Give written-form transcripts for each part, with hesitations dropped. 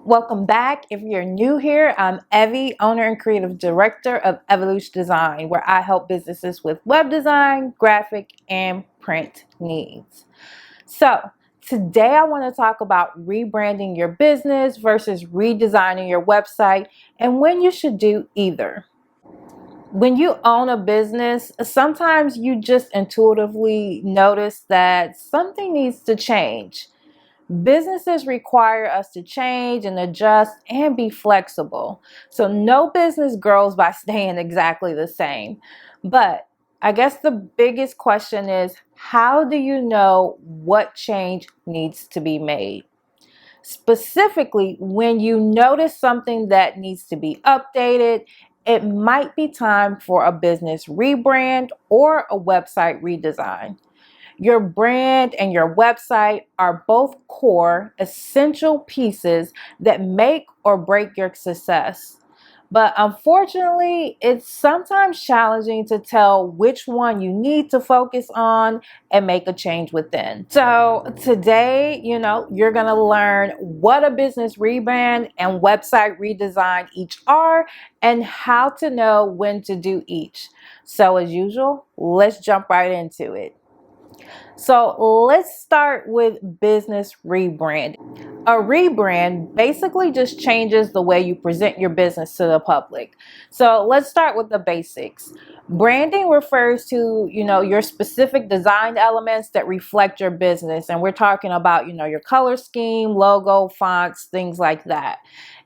Welcome back. If you're new here, I'm Evie, owner and creative director of Evielutions Design, where I help businesses with web design, graphic, and print needs. So, today I want to talk about rebranding your business versus redesigning your website and when you should do either. When you own a business, sometimes you just intuitively notice that something needs to change. Businesses require us to change and adjust and be flexible. So no business grows by staying exactly the same. But I guess the biggest question is, how do you know what change needs to be made? Specifically, when you notice something that needs to be updated, it might be time for a business rebrand or a website redesign. Your brand and your website are both core, essential pieces that make or break your success. But unfortunately, it's sometimes challenging to tell which one you need to focus on and make a change within. So today, you're going to learn what a business rebrand and website redesign each are and how to know when to do each. So as usual, let's jump right into it. So let's start with business rebrand. A rebrand basically just changes the way you present your business to the public. So let's start with the basics. Branding refers to, your specific design elements that reflect your business. And we're talking about, your color scheme, logo, fonts, things like that.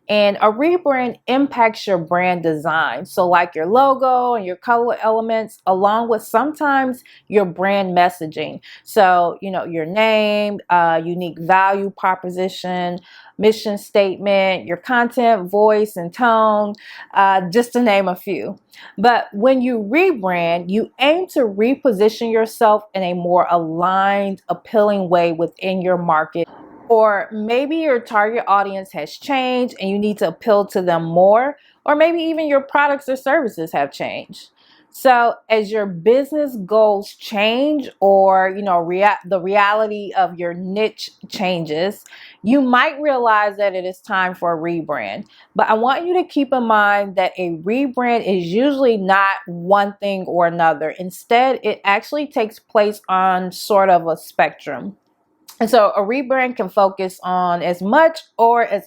And a rebrand impacts your brand design. So like your logo and your color elements, along with sometimes your brand messaging. So, your name, unique value proposition, mission statement, your content, voice, and tone, just to name a few. But when you rebrand, you aim to reposition yourself in a more aligned, appealing way within your market. Or maybe your target audience has changed and you need to appeal to them more, or maybe even your products or services have changed. So as your business goals change or, the reality of your niche changes, you might realize that it is time for a rebrand. But I want you to keep in mind that a rebrand is usually not one thing or another. Instead, it actually takes place on sort of a spectrum. And so a rebrand can focus on as much or as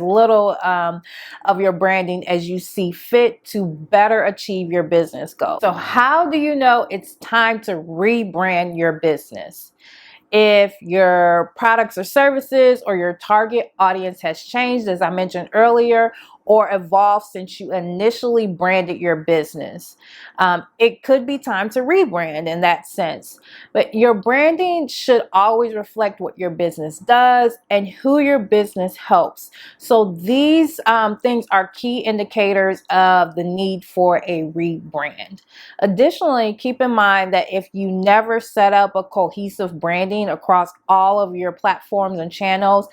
little of your branding as you see fit to better achieve your business goal. So how do you know it's time to rebrand your business? If your products or services or your target audience has changed, as I mentioned earlier, or evolved since you initially branded your business. It could be time to rebrand in that sense. But your branding should always reflect what your business does and who your business helps. So these things are key indicators of the need for a rebrand. Additionally, keep in mind that if you never set up a cohesive branding across all of your platforms and channels,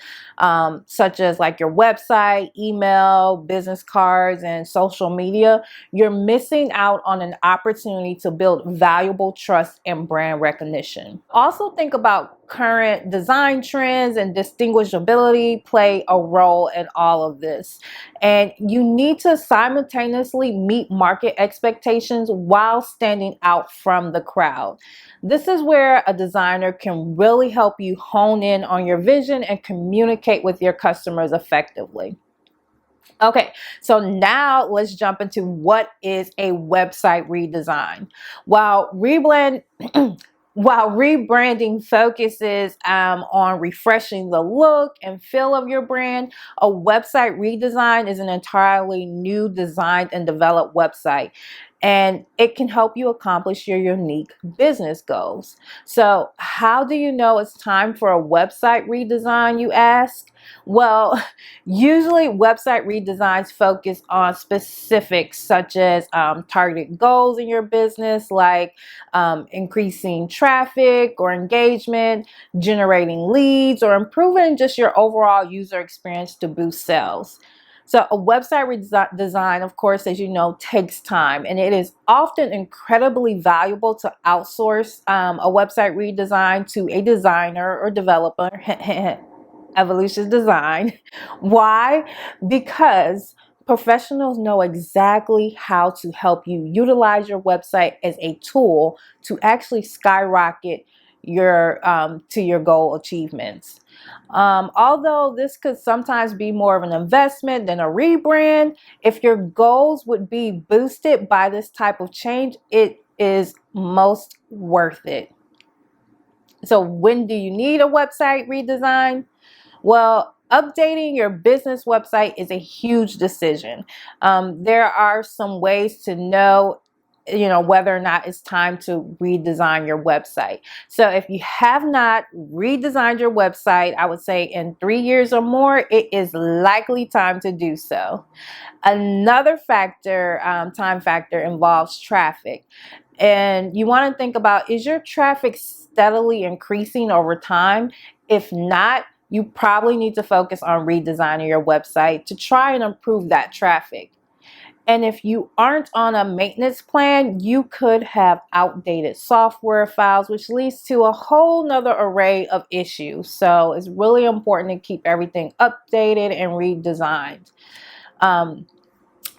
such as like your website, email, business cards, and social media, you're missing out on an opportunity to build valuable trust and brand recognition. Also think about current design trends, and distinguishability play a role in all of this. And you need to simultaneously meet market expectations while standing out from the crowd. This is where a designer can really help you hone in on your vision and communicate with your customers effectively. Okay, so now let's jump into what is a website redesign. While rebrand while rebranding focuses on refreshing the look and feel of your brand, a website redesign is an entirely new designed and developed website. And it can help you accomplish your unique business goals. So, how do you know it's time for a website redesign, you ask? Well, usually website redesigns focus on specifics such as targeted goals in your business, like increasing traffic or engagement, generating leads, or improving just your overall user experience to boost sales. So a website design, of course, as you know, takes time, and it is often incredibly valuable to outsource a website redesign to a designer or developer. Evielutions Design. Why? Because professionals know exactly how to help you utilize your website as a tool to actually skyrocket your to your goal achievements. Although this could sometimes be more of an investment than a rebrand, if your goals would be boosted by this type of change, it is most worth it. So when do you need a website redesign? Well, updating your business website is a huge decision. There are some ways to know, whether or not it's time to redesign your website. So if you have not redesigned your website, I would say in 3 years or more, it is likely time to do so. Another factor, time factor, involves traffic. And you want to think about, is your traffic steadily increasing over time? If not, you probably need to focus on redesigning your website to try and improve that traffic. And if you aren't on a maintenance plan, you could have outdated software files, which leads to a whole nother array of issues. So it's really important to keep everything updated and redesigned.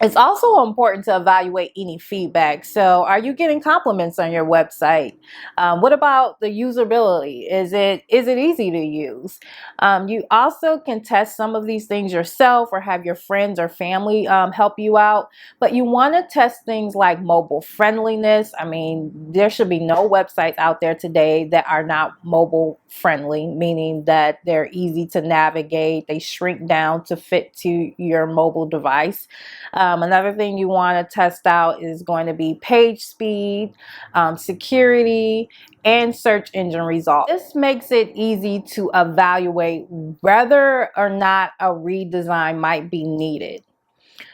It's also important to evaluate any feedback. So are you getting compliments on your website? What about the usability? Is it easy to use? You also can test some of these things yourself or have your friends or family help you out. But you want to test things like mobile friendliness. I mean, there should be no websites out there today that are not mobile friendly, meaning that they're easy to navigate. They shrink down to fit to your mobile device. Another thing you want to test out is going to be page speed, security, and search engine results. This makes it easy to evaluate whether or not a redesign might be needed.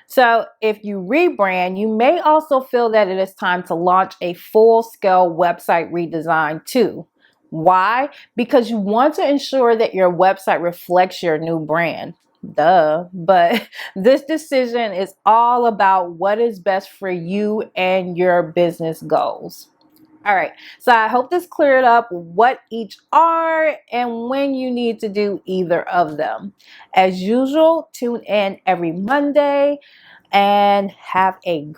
So if you rebrand, you may also feel that it is time to launch a full-scale website redesign too. Why? Because you want to ensure that your website reflects your new brand. Duh. But this decision is all about what is best for you and your business goals. All right, so I hope this cleared up what each are and when you need to do either of them. As usual, tune in every Monday and have a great